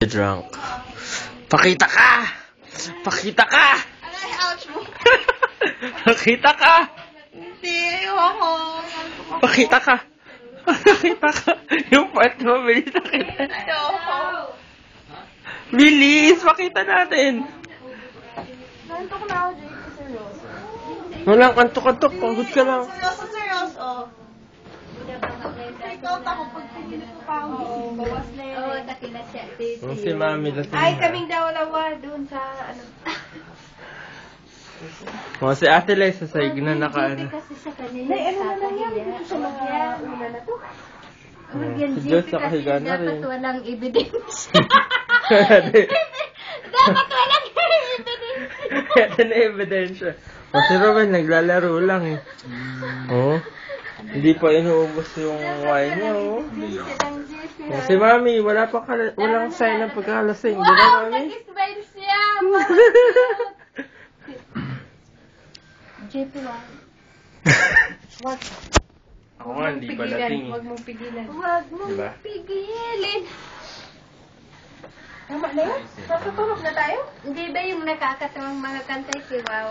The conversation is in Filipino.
drunk. Pakita ka! Pakita ka! Aray, ouch mo. Pakita ka! Hindi, ayoko. Pakita ka! Pakita ka! Yung part mo, bilis na kita. Ayoko. Bilis! Pakita natin! Nantok na ako, Jake. Seryoso. Walang kantok-kantok. Pagod ka lang. Seryoso. Take out ako pag pinilit ko pa ako gising. Bawas na yun. Oo, takila siya. Si Mami lasing. Ay, kaming dalawa doon sa ano. O, si Ate Liza sa na nakaano. Kasi sa kanila. Nay, ano na lang yan? Dito siya mag-una na to. Yan, Si Diyos JP, sa kasi kahiga na dapat rin. walang evidence. Dapat walang evidence. Ito na ebidensya. O, si Robin naglalaro lang eh. Oo. Hindi pa inuubos yung wine niya, oh. O, si Mami, walang sign ng pagkalasing. Di ba, Wow, Mami? nag-smile siya. JP, wow. Wag. Ako nga, hindi pa lasing eh. Huwag mong pigilan. Huwag mong Diba? pigilin. Tama na yun? Natutulog na tayo? Hindi ba yung nakakatawang mga kanta si Wow?